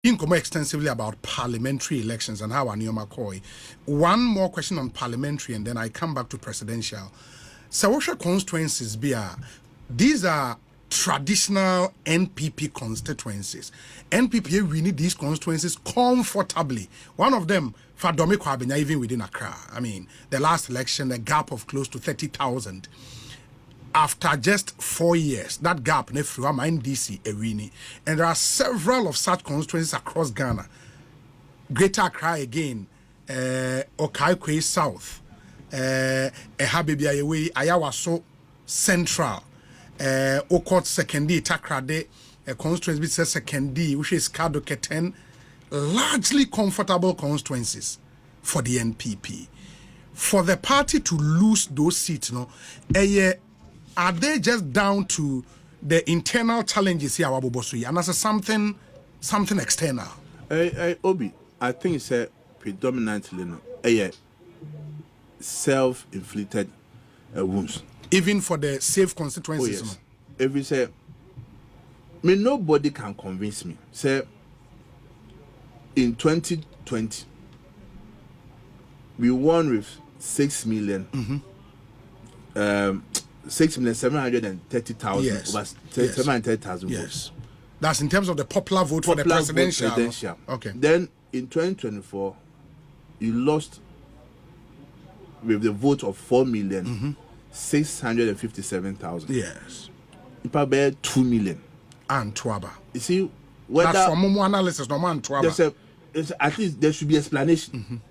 Inkomo extensively about parliamentary elections and how Anioma Koi. One more question on parliamentary, and then I come back to presidential. Sawosha constituencies, these are traditional NPP constituencies. NPP we need these constituencies comfortably. One of them, Fadome Kwabenya, even within Accra. I mean, the last election, a gap of close to 30,000. After just 4 years, that gap nefriwa ma NDC ewini, and there are several of such constituencies across Ghana. Greater Accra again, Okaikwe South, Ehabibia Yewe, Ayawaso Central, Okot Sekendi, Takrade, constituency which says Sekendi, which is Kado Keten, largely comfortable constituencies for the NPP. For the party to lose those seats, are they just down to the internal challenges here, Wabobosui, and as something external? Obi, I think it's predominantly self-inflicted wounds. Even for the safe constituencies. Oh, yes. If you say, nobody can convince me. Say, in 2020, we won with 6,000,000. 6,730,000. Yes. Over 730,000 yes. votes. That's in terms of the popular vote for the presidential. Okay. Then in 2024, you lost with the vote of 4,657,000. Yes. Probably 2 million. And Twaba. You see, whether that's from analysis, no man Twaba. At least there should be explanation.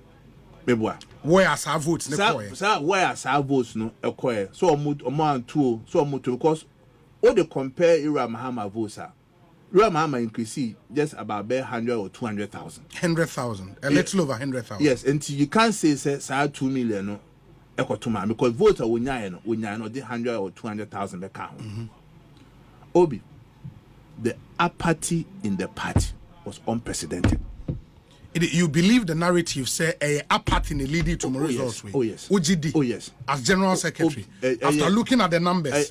Where are our votes? Where are our votes? No, so amount two, because all the compare Ira Mahama votes are. Ira Mahama increase just about 100 or 200,000. 100,000, a little over 100,000. Yes, and you can't say 2 million no. Because votes are when you know the 100 or 200,000 account. Obi, the apathy in the party was unprecedented. You believe the narrative say a apathy in leading to more results? Oh yes. OGD. Oh yes. As General Secretary, after looking at the numbers.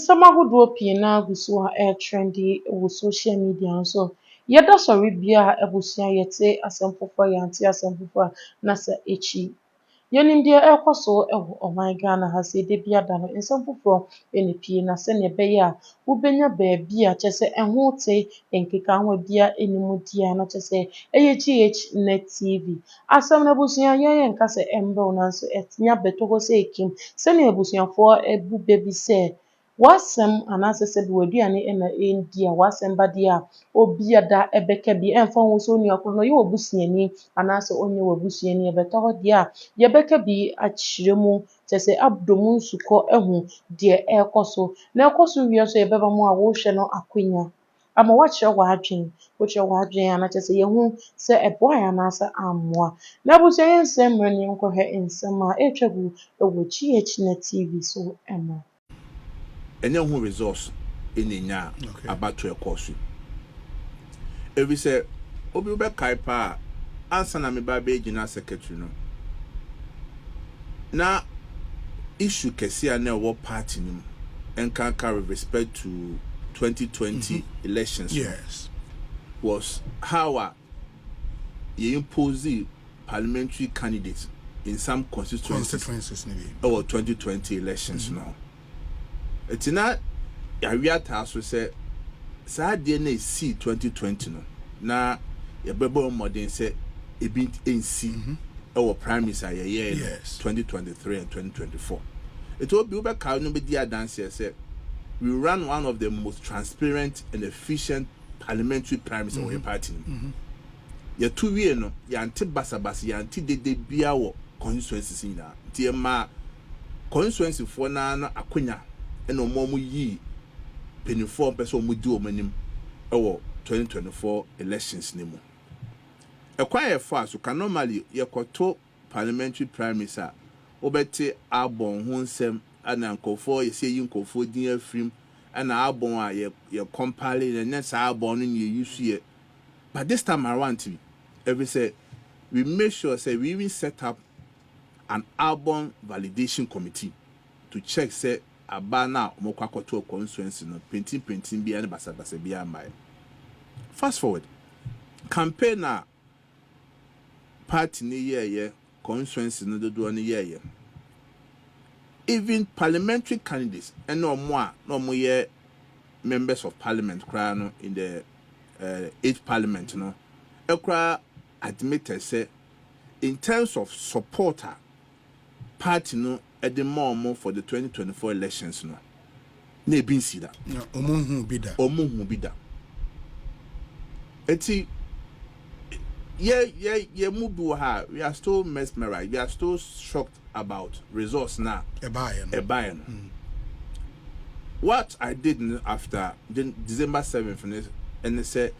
Some ahodoɔ pii na agu so a trendy wɔ social media nso yɛda sɔre bia abusua yɛte asɛm foforɔ yɛante asɛm foforɔ na sɛ ekyi yɛnim deɛ ɛrekɔ so wɔ ɔman Ghana ha sɛ ɛda bi ada no nsɛm foforɔ na pie na sɛnea ɛbɛyɛ a wobɛnya baabi a kyerɛ sɛ ɛho te nkekaawa bia anim di a na kyerɛ sɛ ɛyɛ Ghnet TV asɛm no abusua yɛyɛ nka sɛ ɛmbrɛw nanso ɛtenya bɛtɔ hɔ sɛ ekim sɛnea abusuafoɔ abu bɛ bi sɛ wasɛm anaasɛ sɛ w'aduane na ɛndi a wasɛm ba deɛ a obi ada ɛbɛka bi ɛmfa ho sɛ onua koro no ɔyɛ w'abusuani anaasɛ ɔnyɛ w'abusuani ɛbɛtɔ hɔ deɛ a yɛbɛka bi akyerɛ mu kyerɛ sɛ abdɔ mu nsukɔ ɛho deɛ ɛrekɔ so na ɛkɔ so wie nso yɛbɛba mu a wɔrehwɛ no akonnwa ama woakyerɛ w'adwene wokyerɛ w'adwene a na kyerɛ sɛ yɛhu sɛ ɛboa yɛ anaasɛ ammoa na abusua yɛ nsɛm mmerɛ ne yɛnkɔhwɛ nsɛm a ɛretwa gu wɔ Ghnet TV so ɛma and who resource in the nya about to a course. If we say, Obi Kaipa, answer na me baby General Secretary. No. Now, issue Kessia na what party and can carry respect to 2020 elections. Yes. Was how you impose the parliamentary candidates in some constituencies or 2020 elections now. It's not a real task. We say, DNA C 2020 no. Na your baby modern say a bit in C our primaries are year 2023 and 2024. It will be back how nobody dance here say we run one of the most transparent and efficient parliamentary primaries of your party. Your 2 years no, your anti basabas, your anti de biawo constituencies in that. TMA constituency for na akunya. And no more ye penny 4 person we do omenim 2024 elections nemo. A quiet fast you can normally your quarto parliamentary prime minister obete arbon hunsem and uncle for you say you for dear film and arbon your compiling and that's arbon in you see. But this time around to every say we make sure say we even set up an album validation committee to check say abana omokwakoto constituency no painting be and basa be amai. Fast forward, campaign na party ni ye constituency no do ni ye. Even parliamentary candidates and no more members of parliament no in the 8th parliament no ekra admitted say in terms of supporter party no at the more for the 2024 elections no na ebin si da omunhu bi da eti ye mubu ha, we are still mesmerized, we are still shocked about results now. A buy. What I did after December 7th, and they said,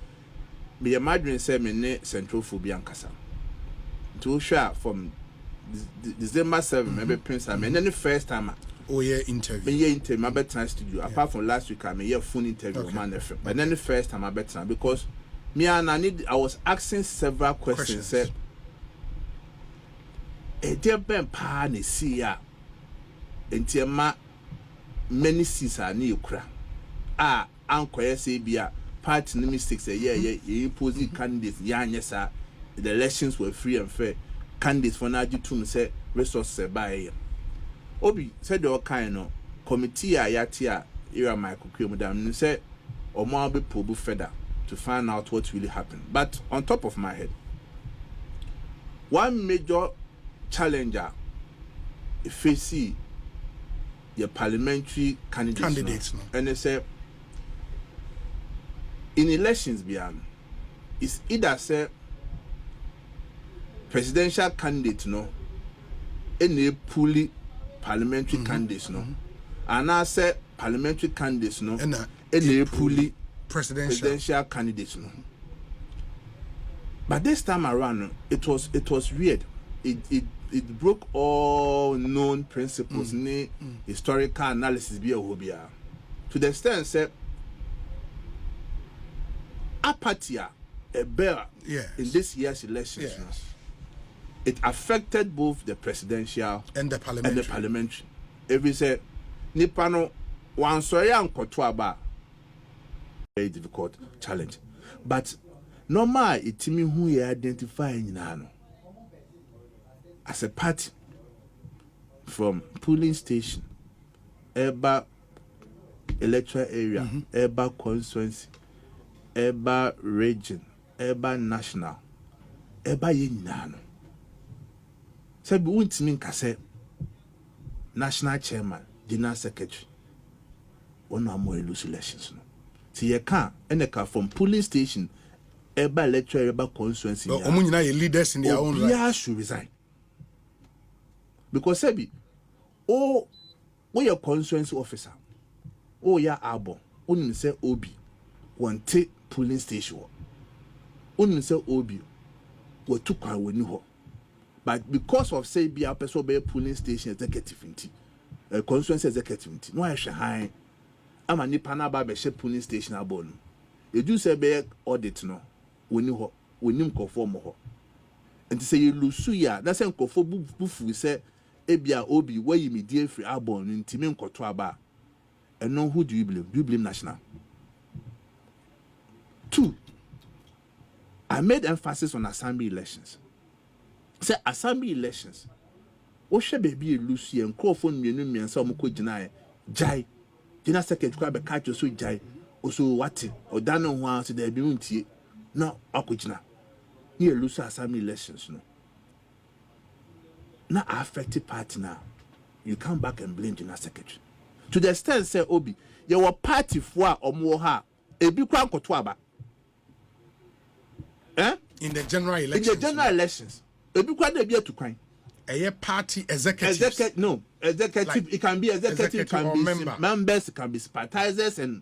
me imagine say me ne central phobia kasa. To share from December 7th, maybe Prince and then the first time. Oh yeah, interview. Me interview, my bedtime studio. Apart from last week, I me phone interview man FM. But then the first time I bedtime because me and I was asking several questions. Said, dear Ben Pa ne see ya. Enti ma many seats are new cra. Uncle say be a party mistakes. Imposing candidates. Yes, sir. The elections were free and fair. Candidates for Naji to say resources by. Obi said the kind of committee yatia era Michael Madam said or more be probu feather to find out what really happened. But on top of my head, one major challenger if you see your parliamentary candidates no. And they say in elections beyond it's either say presidential candidate no any fully parliamentary candidates no and I said parliamentary candidates no and fully presidential candidates no. But this time around it was weird. It broke all known principles historical analysis be a to the extent say apathia a bear in this year's elections. Yes. It affected both the presidential and the parliamentary. Every say Nipano one sorry and Kodua very difficult challenge. But normal it me who you identify in as a party from polling station, Eba electoral area, Eba constituency, Eba region, Eba national, Eba yinano. So we won't mean kase national chairman, general secretary. One or more elections. See you can't from polling station, Eba electoral, Eba constituency. Omunina leaders in their own right. Should resign. Because Sebi, we your constituency officer, ya abo, unin say obi, one take polling station. Unin say obi, we took our winning. But because of say be a person be polling station executive constituency executive no I high. I'm a nipana ba be polling station abon. You do say be audit no, we nim conform ho. And to say you lose ya, that's an conform bufu say. Ebia obi where you media free abon in Timim Kodua. And know who do you blame? Do you blame national? 2. I made emphasis on assembly elections. Say assembly elections. What should be Lucy and call for me and some could deny Jai. Dinner second grab a catch or so Jai or so what or Dano one to the immunity. No, Okujina. Here Lucy assembly elections no. Now affected party now. You come back and blame the secretary. To the extent say Obi, your party for or more ha a big crown Kodua. In the general elections. In the general elections. A big crown they be to crime. A party executive. Executive. Like, it can be executive can be members, it can be sympathizers and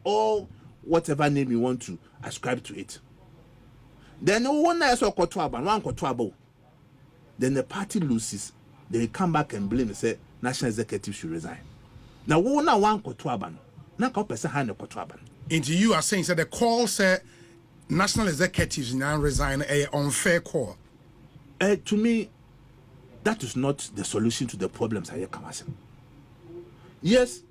all whatever name you want to ascribe to it. Then one night saw Kodua, one Kodua. Then the party loses, they come back and blame and say national executive should resign. Now we want one Kodua. Now can person hand the Kodua. Into you are saying that the call said national executives now resign a unfair call. To me, that is not the solution to the problems I come as. Yes,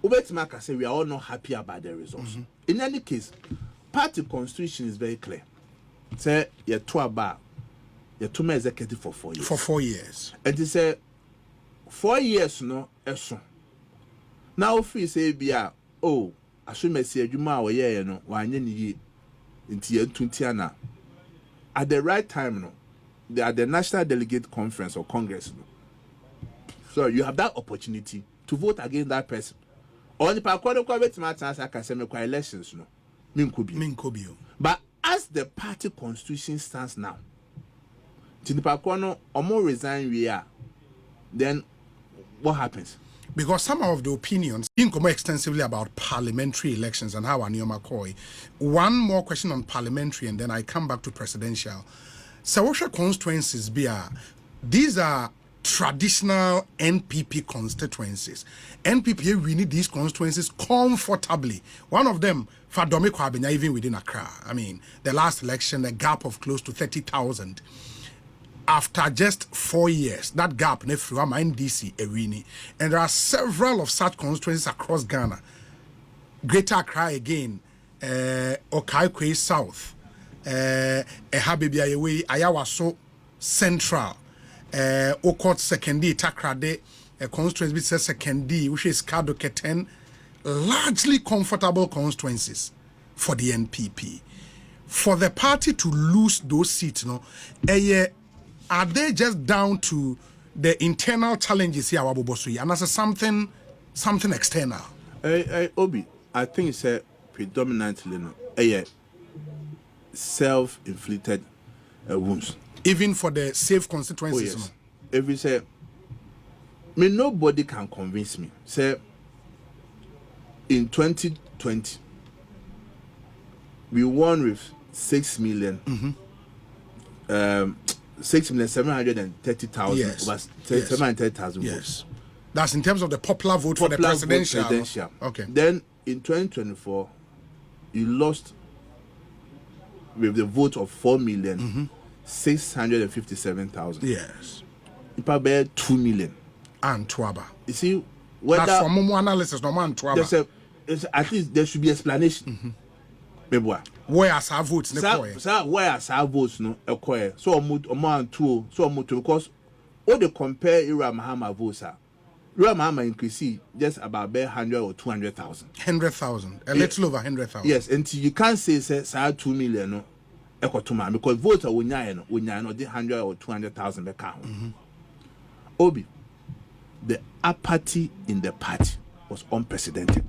Ubetimaka say we are all not happy about the results. In any case, party constitution is very clear. Say you're two executive for 4 years. For 4 years. And they say 4 years no eso. Now if we say bia oh assume say adwuma a ye no wanye ni yi nti entuntia at the right time no at the National Delegate Conference or Congress no. So you have that opportunity to vote against that person. Or the parkwado kwa betima chance aka say me kwa elections no. Minkobi. But as the party constitution stands now, Tinipakwano omo resign we are, then what happens? Because some of the opinions didn't come extensively about parliamentary elections and how Anioma Koi. One more question on parliamentary, and then I come back to presidential. Sawosha constituencies these are traditional NPP constituencies. NPP we need these constituencies comfortably. One of them, Fadome Kwabenya, even within Accra. I mean, the last election, a gap of close to 30,000. After just 4 years, that gap nefruama NDC Erini, and there are several of such constituencies across Ghana. Greater Accra again, Okaikwe South, Ehabibiayewe, Ayawaso Central, Okot Sekendi, Takrade, constituency which says Sekendi, which is Kado Keten, largely comfortable constituencies for the NPP. For the party to lose those seats, are they just down to the internal challenges here, Wabobosui, and as something external? Obi, I think it's predominantly self-inflicted wounds. Even for the safe constituencies. Oh, yes. If we say, nobody can convince me. Say, in 2020, we won with 6,000,000. 6,730,000. Yes. Over 730,000 yes. votes. That's in terms of the popular vote for the presidential. Okay. Then in 2024, you lost with the vote of 4,657,000. Yes. You probably 2 million. And Twaba. You see, whether that's from Momo analysis, no man Twaba. At least there should be explanation. Where are our votes? Where are our votes? No, so amount two, because all they compare Ira Mahama votes are. Ira Mahama increase just about 100 or 200,000. 100,000, a little over 100,000. Yes, and you can't say 2 million no. Because votes are 100 or 200,000 back. Obi, the apathy in the party was unprecedented.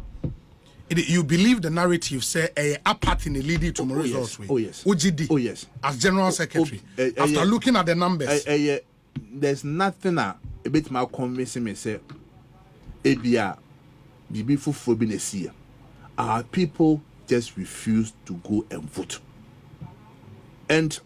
You believe the narrative say a apathy in the leading to results? Oh yes. OGD. Oh yes. As General Secretary. After looking at the numbers. There's nothing a bit more convincing me say ABR BB for being our people just refuse to go and vote. And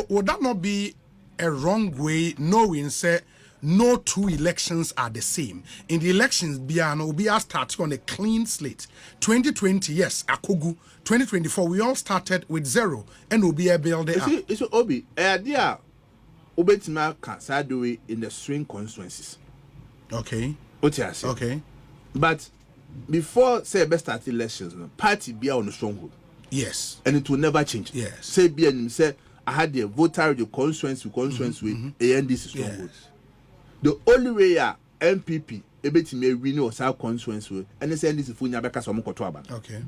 would that not be a wrong way knowing say no two elections are the same? In the elections, Biano started on a clean slate. 2020, yes, Akogu. 2024, we all started with 0, and Obia build it up. It's Obi. Idea Obetima can start doing in the swing constituencies. Okay. Okay. But before say best start elections, party be on the stronghold. Yes. And it will never change. Yes. Say be and say I had the voter the constituency with ANDC stronghold. Yes. The only way NPP ebetime win or South constituency and say this is funya beka so mokoto aba. Okay.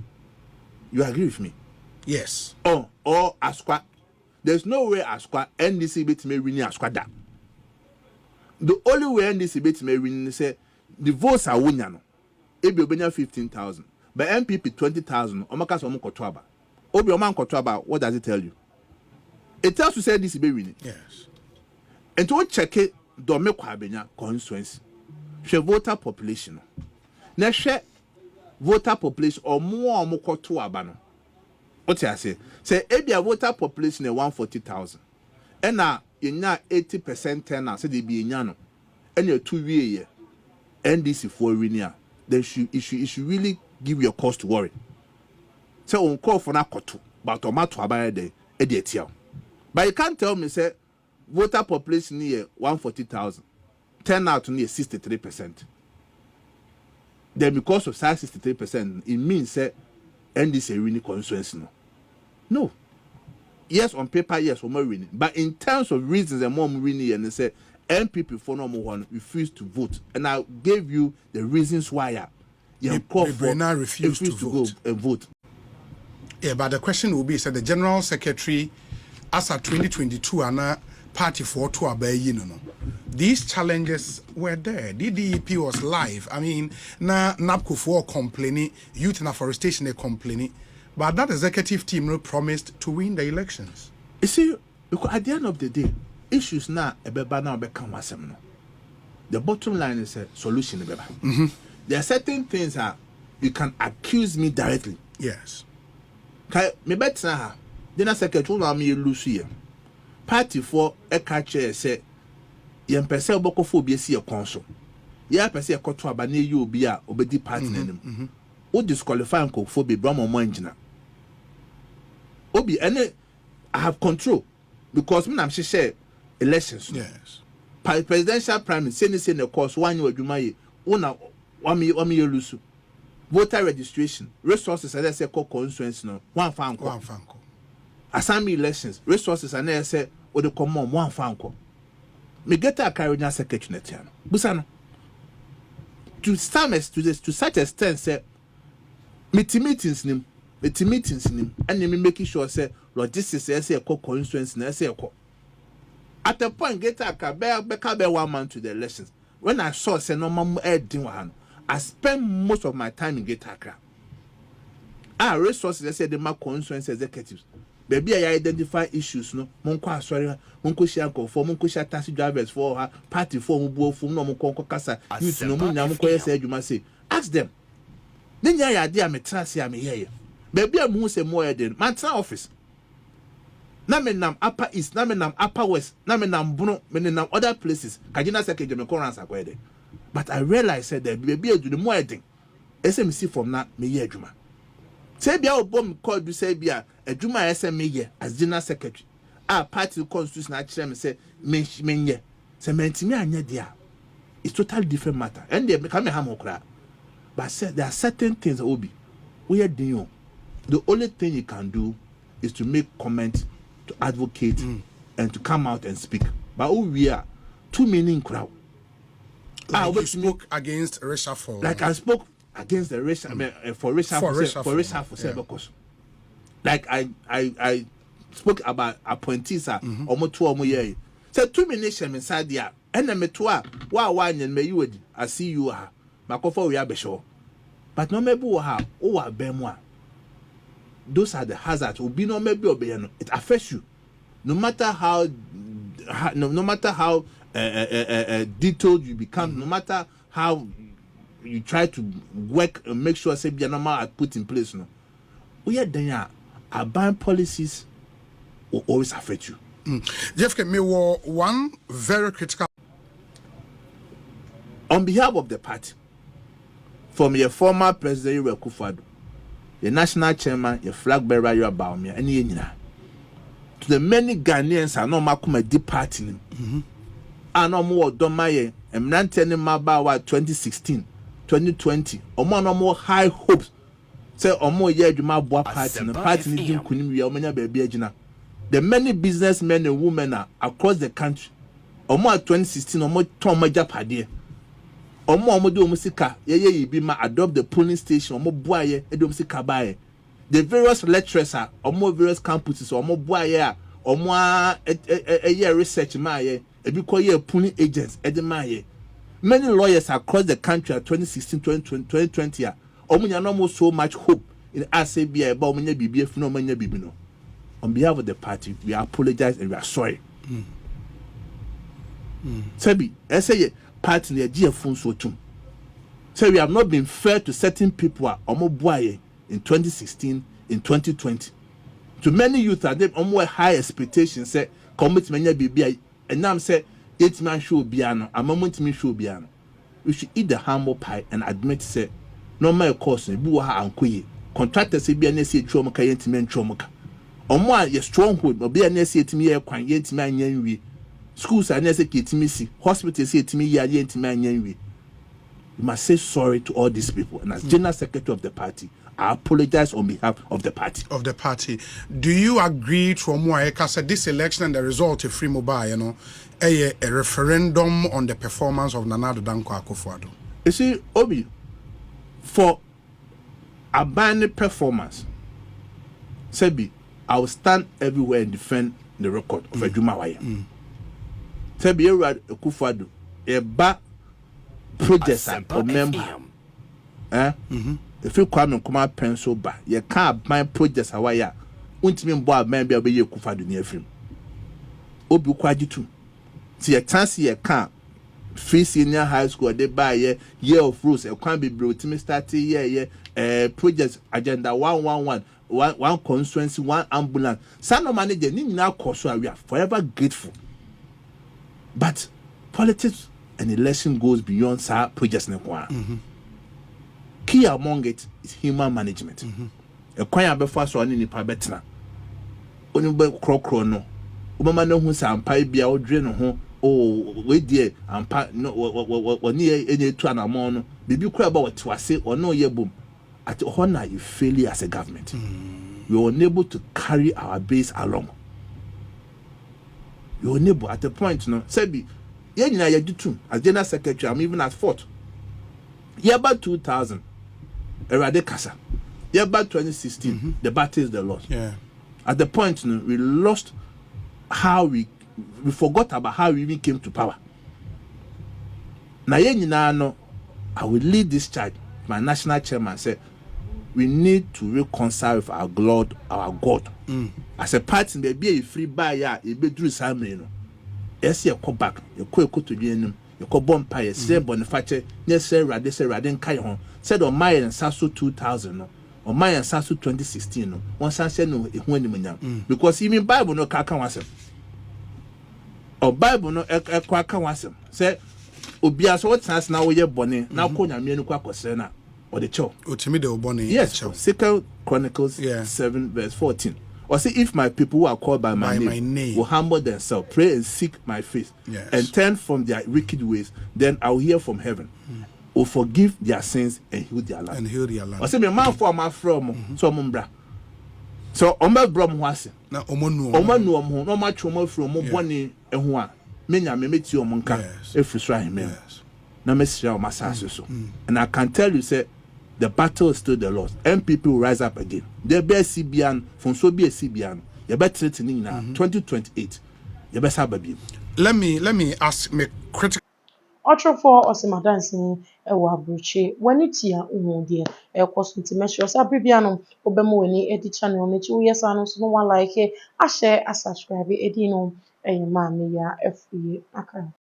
You agree with me? Yes. Or Asqua. There's no way Asqua NDC ebetime win Asqua da. The only way NDC ebetime win say the votes are winya no. Ebi obenya 15,000. But NPP 20,000 omaka so mokoto aba. Obi oman koto aba, what does it tell you? It tells you say this be winning. Yes. And to check it Dome Kwabenya constituency. She voter population. Na she voter population or more to abano. What I say? Say ebia voter population is 140,000. And now in 80% tenor say they be in yano. And you're 2 year. NDC for winia. Then it should really give you a cause to worry. So on call for na kotu, but tomato abaya de edietiao. But you can't tell me say voter population near 140,000. Turnout near 63%. Then because of 63%, it means that NDC winning constituency. No. Yes, on paper, yes, we're winning. But in terms of reasons, and more winning, and they say NPP for number one refused to vote, and I gave you the reasons why. Refused to go and vote. Yeah, but the question will be: said the General Secretary, as at 2022, and party for to obey, these challenges were there. DDEP was live. I mean, na NAPCO for complaining, youth and afforestation they complaining, but that executive team promised to win the elections. You see, because at the end of the day, issues now now become the bottom line is a solution. There are certain things that you can accuse me directly. Yes. Me better General Secretary na me lose here. Party for a catcher say yem pese obokofo bi esi ekonso. Ya pese ekoto abane yi obi a obedi party nanim. O disqualify nko for be bra mo engina. Obi ene I have control because me am share elections. Yes. Presidential primary say the course one year adwuma ye una wami lose. Voter registration resources and say constituency no one fanko. Assembly elections resources and say o de come one fanko. Me get a carrying secretary netiano busano to such extent say meetings nim and me making sure say logistics say constituency na say at the point get a car be 1 month to the elections when I saw say no mama one I spend most of my time in Ghnet Accra. Resources say the my constituency executives. Baby, I identify issues. No, monko sorry, monko share for monko share taxi drivers for her party for mbo for no monko kasa. You to no monko say you must say. Ask them. Then ya idea me trust me here. Baby, I'm who say more than my office. Na me nam upper east, na me nam upper west, na me nam Bruno, me nam other places. Kajina secretary me call answer kwede. But I realized that baby do the more thing. SMC from that me year juma. Say be our bomb called you say be a juma SME year as general secretary. Our party constitution actually me say me ye. Say me anya dia. It's totally different matter. And they become a hamokra. But say there are certain things that will be we are doing. The only thing you can do is to make comment, to advocate, and to come out and speak. But we are too many in crowd. Like you spoke against reshuffle. Like I spoke against the racial for reshuffle. Like I spoke about appointees almost 2 years. So 2 minutes inside there. And me toa and me you I see you ha. Makofo we are sure. But no maybe ha o bemwa. Those are the hazards. Will be no maybe obeyano. It affects you. No matter how detailed you become, no matter how you try to work and make sure say normal are put in place. No, we are there. Our buying policies will always affect you. Jeff, me one very critical. On behalf of the party, from your former president Yoweri Akufo-Addo, the national chairman, your flag bearer, your Baumia, and Yenina, to the many Ghanaians are no makuma deep party. No more domaye and Nantani Mabawa 2016, 2020, or no more high hopes. Say or more year you my boy party and the party needing Kunim baby. The many businessmen and women are across the country. Or more 2016 or more Tom Japadi. Or more do musika, ye be my adopt the polling station or more boy edomsika baye. The various lecturers are or more various campuses or more boy or more a year research my because you're pulling agents edemaye. Many lawyers across the country at 2016, 2020 almost so much hope in ACBI about many BBF no many bibino. On behalf of the party, we apologize and we are sorry. Sebi, I say party near GF so too. So we have not been fair to certain people in 2016, in 2020. To many youth are them more high expectations say commitment BBI. And now I'm saying 8 man show biano, a moment me show biano. We should eat the humble pie and admit say no my course buha and quay. Contractors say be an essay trauma kayent men trauma. Or more your stronghold or be an essay to me a quite man yen we. schools are necessary KTMC, hospitals say Timi ya you must say sorry to all these people. And as General Secretary of the party, I apologize on behalf of the party. Do you agree to Omuaeka said this election and the result of Free Mobile, you know, a referendum on the performance of Nana Addo Dankwa Akufo-Addo? You see, Obi, for a band performance, Sebi, I will stand everywhere and defend the record of Ejuma Waya. Sebi, you read Akufo-Addo, a bad project or member. If you come and come out pencil back, you can't buy projects Hawaii. Ultimate boy, maybe I'll be your Akufo-Addo near film. Obi Kwajitu. See a chance you can't. Free senior high school, they buy a year of rules, a can't be brought to me start project agenda 111, one constituency, one ambulance. Some no manager need now cost, we are forever grateful. But politics and election goes beyond our projects. Key among it is human management. A choir before so any pabetna. Only by crocrono. Obama no who some pie be out drain home. Oh, wait, dear, and no, what near any to an amount. Baby, cry about what to say or no, ye boom. At honor, you fail as a government. We were unable to carry our base along. You were unable at the point, no, Sebi, you do too. As General Secretary, I'm even at fault. Year about 2000, Erade Kasa. Year about 2016, the battle is the loss. Yeah. At the point, no, we lost how we forgot about how we even came to power. Now, I will lead this charge. My national chairman said, we need to reconcile with our God. As a party, there be a free buyer, a bit through some, yes, you come back, you go to the enemy, you go bonfire, say Boniface, yes, sir, Radin Kayon, said on my and Sasso 2000, or my and Sasso 2016, once I said no, because even Bible no kaka wasem. Or Bible no kwaka wasem. Say Obia so what chance now we bonny now konya mienu kwa kwasena or the cho. Ultimate bonny. Yes, 2 Chronicles 7 verse 14. Or say if my people who are called by my name will humble themselves, pray and seek my face, and turn from their wicked ways, then I will hear from heaven. Will forgive their sins and heal their land. Or say me man for my from so mumbra. So omba brom wase. Na omonu no match from boni ehua. Menya me meti omonka efrisra him. Na mesra o masase so. And I can tell you say the battle is still the Lord. NPP will rise up again. There be CBN from so be a CBN. You better threatening now 2028. You better have Let me ask me critical. Ọchọfọ Osimadansin ewa abrochi wani tia uhu die ekwoso ntimesho sabibia no obemu wani edi channel ne chi uyesa no so no wa like a share a subscribe edi no eyima me ya afuye aka